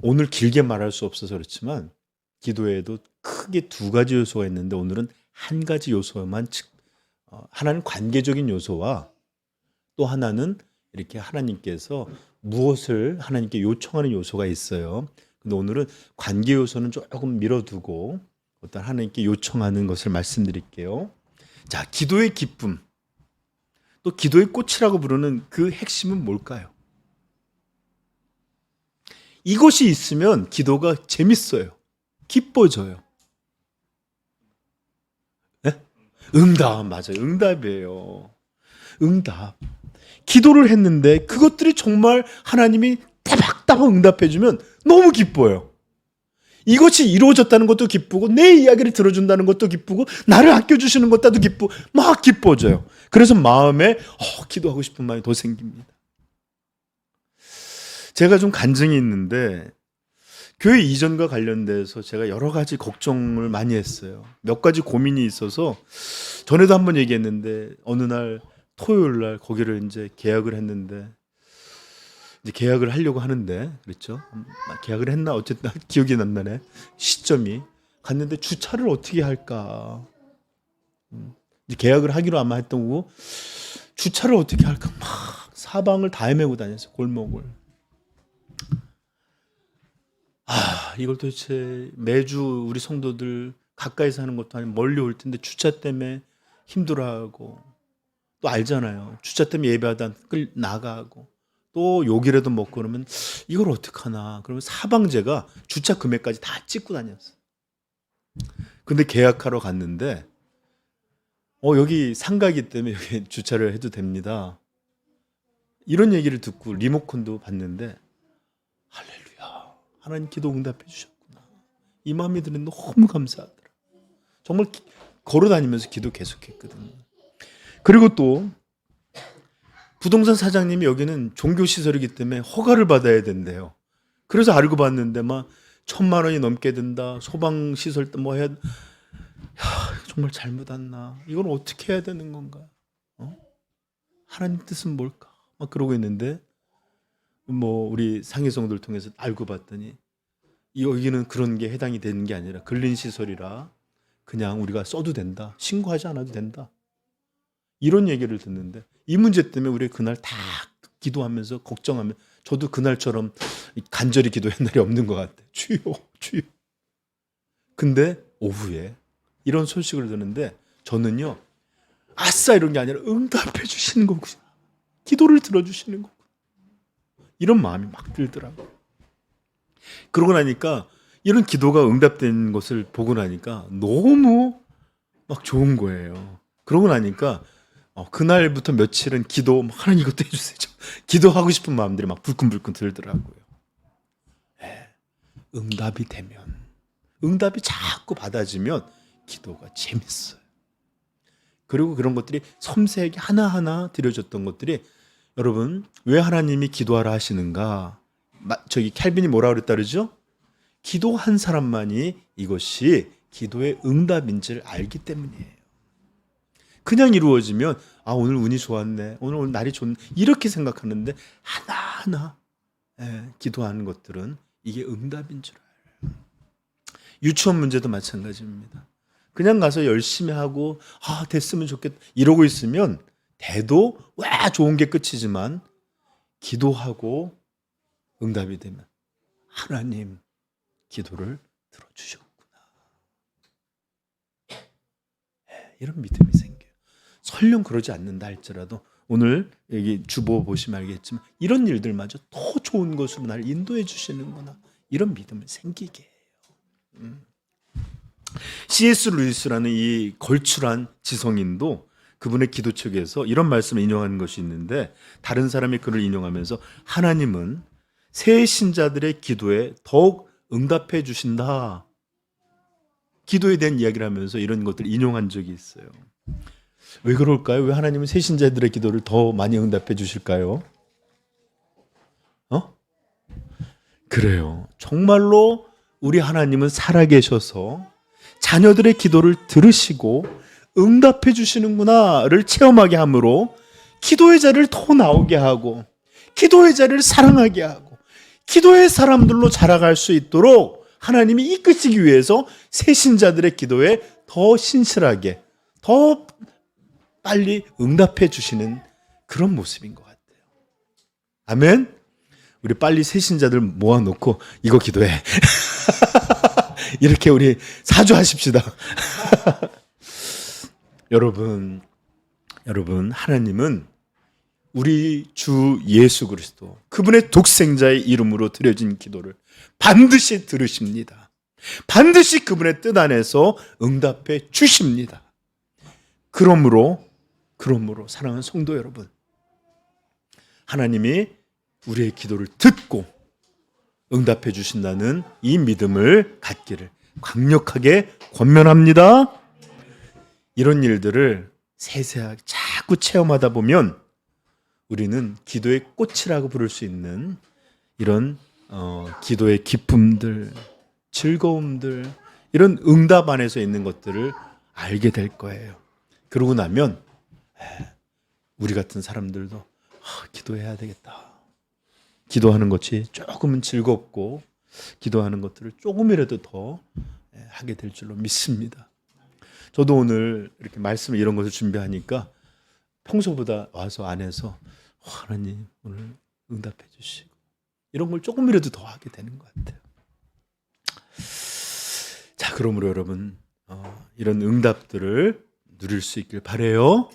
오늘 길게 말할 수 없어서 그렇지만 기도에도 크게 두 가지 요소가 있는데 오늘은 한 가지 요소만 하나는 관계적인 요소와 또 하나는 이렇게 하나님께서 무엇을 하나님께 요청하는 요소가 있어요. 근데 오늘은 관계 요소는 조금 밀어두고 어떤 하나님께 요청하는 것을 말씀드릴게요. 자, 기도의 기쁨, 또 기도의 꽃이라고 부르는 그 핵심은 뭘까요? 이것이 있으면 기도가 재밌어요. 기뻐져요. 네? 응답, 맞아요. 응답이에요. 응답. 기도를 했는데 그것들이 정말 하나님이 따박따박 응답해주면 너무 기뻐요. 이것이 이루어졌다는 것도 기쁘고 내 이야기를 들어준다는 것도 기쁘고 나를 아껴주시는 것도 기쁘고 막 기뻐져요. 그래서 마음에 기도하고 싶은 마음이 더 생깁니다. 제가 좀 간증이 있는데 교회 이전과 관련돼서 제가 여러 가지 걱정을 많이 했어요. 몇 가지 고민이 있어서 전에도 한번 얘기했는데 어느 날 토요일 날 거기를 이제 계약을 했는데 이제 계약을 하려고 하는데 그렇죠? 계약을 했나 어쨌든 기억이 안 나네. 시점이 갔는데 주차를 어떻게 할까? 이제 계약을 하기로 아마 했던 거고 주차를 어떻게 할까? 막 사방을 다 헤매고 다녔어요. 골목을. 이걸 도대체 매주 우리 성도들 가까이서 하는 것도 아니고 멀리 올 텐데 주차 때문에 힘들어하고 또 알잖아요. 주차 때문에 예배하다 나가고 또 욕이라도 먹고 그러면 이걸 어떡하나. 그러면 사방제가 주차 금액까지 다 찍고 다녔어요. 근데 계약하러 갔는데 여기 상가이기 때문에 여기 주차를 해도 됩니다. 이런 얘기를 듣고 리모컨도 봤는데 할렐루야. 하나님 기도 응답해 주셨구나. 이 마음이 드는 너무 감사하더라. 정말 기, 걸어다니면서 기도 계속했거든요. 그리고 또 부동산 사장님이 여기는 종교시설이기 때문에 허가를 받아야 된대요. 그래서 알고 봤는데 막 1,000만 원이 넘게 든다. 소방시설 뭐 해야, 정말 잘못 왔나? 이걸 어떻게 해야 되는 건가? 하나님 뜻은 뭘까? 막 그러고 있는데 뭐 우리 상위성들 통해서 알고 봤더니 여기는 그런 게 해당이 되는 게 아니라 근린시설이라 그냥 우리가 써도 된다. 신고하지 않아도 된다. 이런 얘기를 듣는데 이 문제 때문에 우리 그날 다 기도하면서 걱정하면 저도 그날처럼 간절히 기도한 날이 없는 것 같아요. 주여 주여. 근데 오후에 이런 소식을 듣는데 저는요 아싸 이런 게 아니라 응답해 주시는 거구나. 기도를 들어주시는 거구나. 이런 마음이 막 들더라고요. 그러고 나니까 이런 기도가 응답된 것을 보고 나니까 너무 막 좋은 거예요. 그러고 나니까 그날부터 며칠은 기도 하나님 이것도 해주세요. 기도하고 싶은 마음들이 막 불끈불끈 들더라고요. 네. 응답이 되면 응답이 자꾸 받아지면 기도가 재밌어요. 그리고 그런 것들이 섬세하게 하나하나 드려졌던 것들이 여러분 왜 하나님이 기도하라 하시는가? 저기 캘빈이 뭐라 그랬다 그러죠? 기도한 사람만이 이것이 기도의 응답인지를 알기 때문이에요. 그냥 이루어지면 오늘 운이 좋았네. 오늘 날이 좋네. 이렇게 생각하는데 하나하나 기도하는 것들은 이게 응답인 줄 알아요. 유치원 문제도 마찬가지입니다. 그냥 가서 열심히 하고 됐으면 좋겠다 이러고 있으면 돼도 와 좋은 게 끝이지만 기도하고 응답이 되면 하나님 기도를 들어주셨구나. 이런 믿음이 생겨요. 설령 그러지 않는다 할지라도 오늘 여기 주보 보시면 알겠지만 이런 일들마저 더 좋은 것으로 나를 인도해 주시는구나. 이런 믿음을 생기게 해요. C.S. 루이스라는 이 걸출한 지성인도 그분의 기도책에서 이런 말씀을 인용하는 것이 있는데 다른 사람이 그를 인용하면서 하나님은 새 신자들의 기도에 더욱 응답해 주신다. 기도에 대한 이야기를 하면서 이런 것들을 인용한 적이 있어요. 왜 그럴까요? 왜 하나님은 새 신자들의 기도를 더 많이 응답해 주실까요? 그래요. 정말로 우리 하나님은 살아계셔서 자녀들의 기도를 들으시고 응답해 주시는구나를 체험하게 함으로 기도의 자리를 더 나오게 하고 기도의 자리를 사랑하게 하고 기도의 사람들로 자라갈 수 있도록 하나님이 이끄시기 위해서 새 신자들의 기도에 더 신실하게 더 빨리 응답해 주시는 그런 모습인 것 같아요. 아멘. 우리 빨리 새 신자들 모아놓고 이거 기도해. 이렇게 우리 사주하십시다. 여러분 하나님은 우리 주 예수 그리스도 그분의 독생자의 이름으로 드려진 기도를 반드시 들으십니다. 반드시 그분의 뜻 안에서 응답해 주십니다. 그러므로 사랑하는 성도 여러분, 하나님이 우리의 기도를 듣고 응답해 주신다는 이 믿음을 갖기를 강력하게 권면합니다. 이런 일들을 세세하게 자꾸 체험하다 보면 우리는 기도의 꽃이라고 부를 수 있는 이런 기도의 기쁨들, 즐거움들, 이런 응답 안에서 있는 것들을 알게 될 거예요. 그러고 나면 우리 같은 사람들도 기도해야 되겠다. 기도하는 것이 조금은 즐겁고 기도하는 것들을 조금이라도 더 하게 될 줄로 믿습니다. 저도 오늘 이렇게 말씀을 이런 것을 준비하니까 평소보다 와서 안에서 하나님 오늘 응답해 주시고 이런 걸 조금이라도 더 하게 되는 것 같아요. 자, 그러므로 여러분 이런 응답들을 누릴 수 있길 바라요.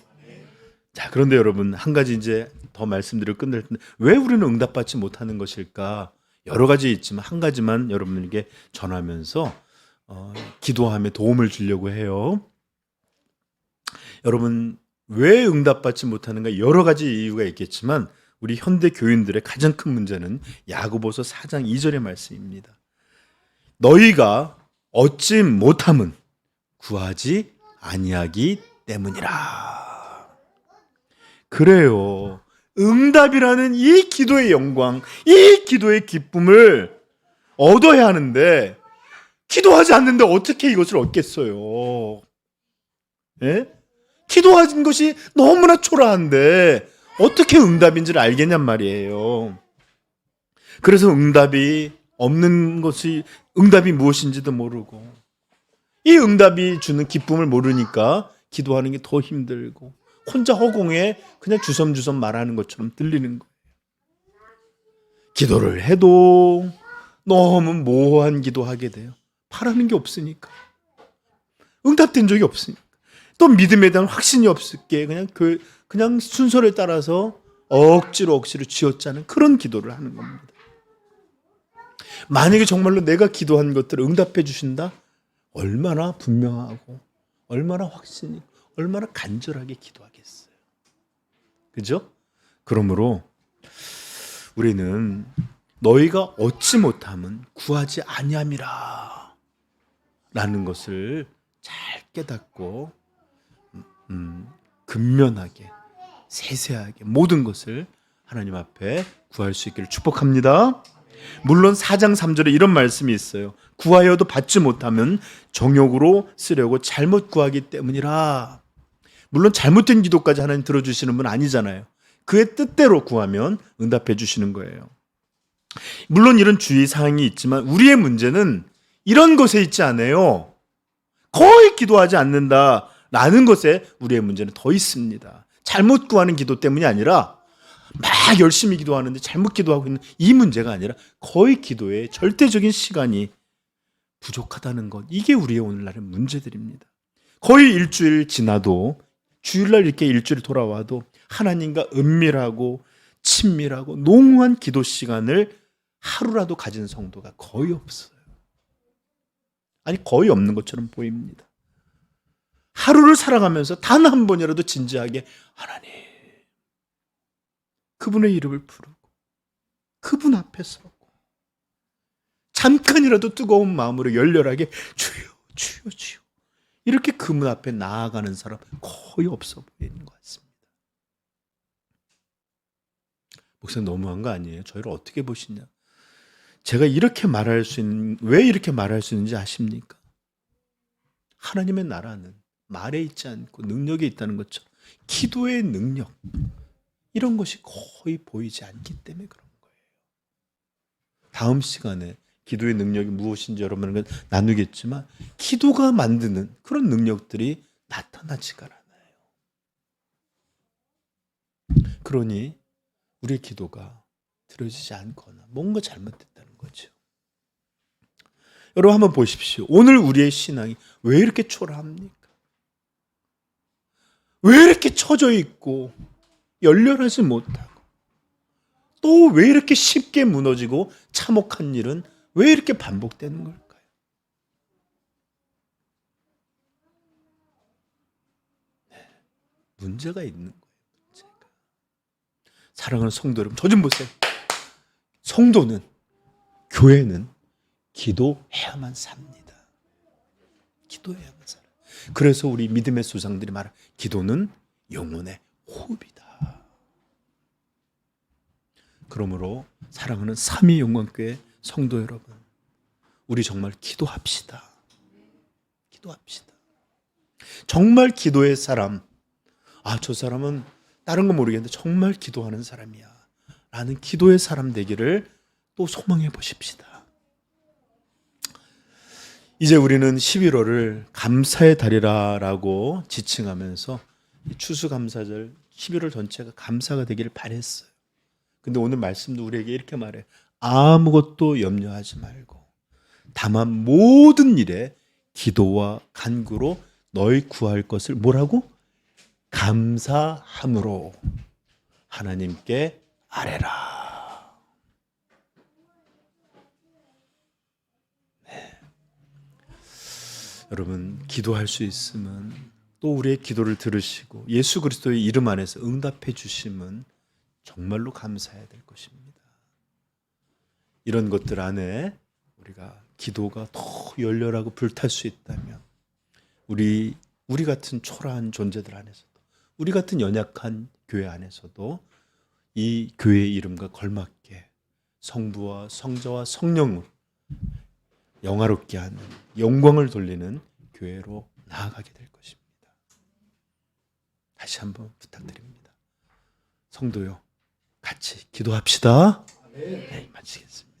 자, 그런데 여러분 한 가지 이제 더 말씀드리고 끝낼 텐데 왜 우리는 응답받지 못하는 것일까? 여러 가지 있지만 한 가지만 여러분에게 전하면서 기도함에 도움을 주려고 해요. 여러분 왜 응답받지 못하는가? 여러 가지 이유가 있겠지만 우리 현대 교인들의 가장 큰 문제는 야고보서 4장 2절의 말씀입니다. 너희가 얻지 못함은 구하지 아니하기 때문이라. 그래요. 응답이라는 이 기도의 영광, 이 기도의 기쁨을 얻어야 하는데 기도하지 않는데 어떻게 이것을 얻겠어요? 예? 기도하는 것이 너무나 초라한데 어떻게 응답인지를 알겠냔 말이에요. 그래서 응답이 없는 것이 응답이 무엇인지도 모르고 이 응답이 주는 기쁨을 모르니까 기도하는 게 더 힘들고 혼자 허공에 그냥 주섬주섬 말하는 것처럼 들리는 거예요. 기도를 해도 너무 모호한 기도하게 돼요. 바라는 게 없으니까. 응답된 적이 없으니까. 또 믿음에 대한 확신이 없을게 그냥 순서를 따라서 억지로 쥐어짜는 그런 기도를 하는 겁니다. 만약에 정말로 내가 기도한 것들을 응답해 주신다? 얼마나 분명하고 얼마나 확신이 얼마나 간절하게 기도하겠어요. 그죠? 그러므로 우리는 너희가 얻지 못함은 구하지 아니함이라 라는 것을 잘 깨닫고 근면하게 세세하게 모든 것을 하나님 앞에 구할 수 있기를 축복합니다. 물론 4장 3절에 이런 말씀이 있어요. 구하여도 받지 못하면 정욕으로 쓰려고 잘못 구하기 때문이라. 물론 잘못된 기도까지 하나님 들어주시는 분 아니잖아요. 그의 뜻대로 구하면 응답해 주시는 거예요. 물론 이런 주의사항이 있지만 우리의 문제는 이런 것에 있지 않아요. 거의 기도하지 않는다라는 것에 우리의 문제는 더 있습니다. 잘못 구하는 기도 때문이 아니라 막 열심히 기도하는데 잘못 기도하고 있는 이 문제가 아니라 거의 기도에 절대적인 시간이 부족하다는 것. 이게 우리의 오늘날의 문제들입니다. 거의 일주일 지나도 주일날 이렇게 일주일 돌아와도 하나님과 은밀하고 친밀하고 농후한 기도 시간을 하루라도 가진 성도가 거의 없어요. 아니 거의 없는 것처럼 보입니다. 하루를 살아가면서 단 한 번이라도 진지하게 하나님 그분의 이름을 부르고 그분 앞에 서고 잠깐이라도 뜨거운 마음으로 열렬하게 주여 주여 주여 이렇게 그분 앞에 나아가는 사람 거의 없어 보이는 것 같습니다. 목사님 너무한 거 아니에요? 저희를 어떻게 보시냐? 제가 이렇게 말할 수 있는 왜 이렇게 말할 수 있는지 아십니까? 하나님의 나라는 말에 있지 않고 능력에 있다는 것처럼 기도의 능력 이런 것이 거의 보이지 않기 때문에 그런 거예요. 다음 시간에 기도의 능력이 무엇인지 여러분과 나누겠지만 기도가 만드는 그런 능력들이 나타나지가 않아요. 그러니 우리의 기도가 들어지지 않거나 뭔가 잘못됐다는 거죠. 여러분 한번 보십시오. 오늘 우리의 신앙이 왜 이렇게 초라합니까? 왜 이렇게 처져 있고 열렬하지 못하고 또 왜 이렇게 쉽게 무너지고 참혹한 일은 왜 이렇게 반복되는 걸까요? 네, 문제가 있는 거예요. 문제가. 사랑하는 성도 여러분, 저 좀 보세요. 성도는 교회는 기도해야만 삽니다. 기도해야만 살아요. 그래서 우리 믿음의 조상들이 말한 기도는 영혼의 호흡이다. 그러므로 사랑하는 삼위영광교회 성도 여러분, 우리 정말 기도합시다. 기도합시다. 정말 기도의 사람, 저 사람은 다른 건 모르겠는데 정말 기도하는 사람이야 라는 기도의 사람 되기를 또 소망해 보십시다. 이제 우리는 11월을 감사의 달이라고 지칭하면서 추수감사절 11월 전체가 감사가 되기를 바랬어요. 근데 오늘 말씀도 우리에게 이렇게 말해. 아무것도 염려하지 말고 다만 모든 일에 기도와 간구로 너희 구할 것을 뭐라고? 감사함으로 하나님께 아뢰라. 네. 여러분 기도할 수 있으면 또 우리의 기도를 들으시고 예수 그리스도의 이름 안에서 응답해 주심은 정말로 감사해야 될 것입니다. 이런 것들 안에 우리가 기도가 더 열렬하고 불탈 수 있다면 우리 같은 초라한 존재들 안에서도 우리 같은 연약한 교회 안에서도 이 교회의 이름과 걸맞게 성부와 성자와 성령으로 영화롭게 하는, 영광을 돌리는 교회로 나아가게 될 것입니다. 다시 한번 부탁드립니다. 성도요, 같이 기도합시다. 네, 마치겠습니다.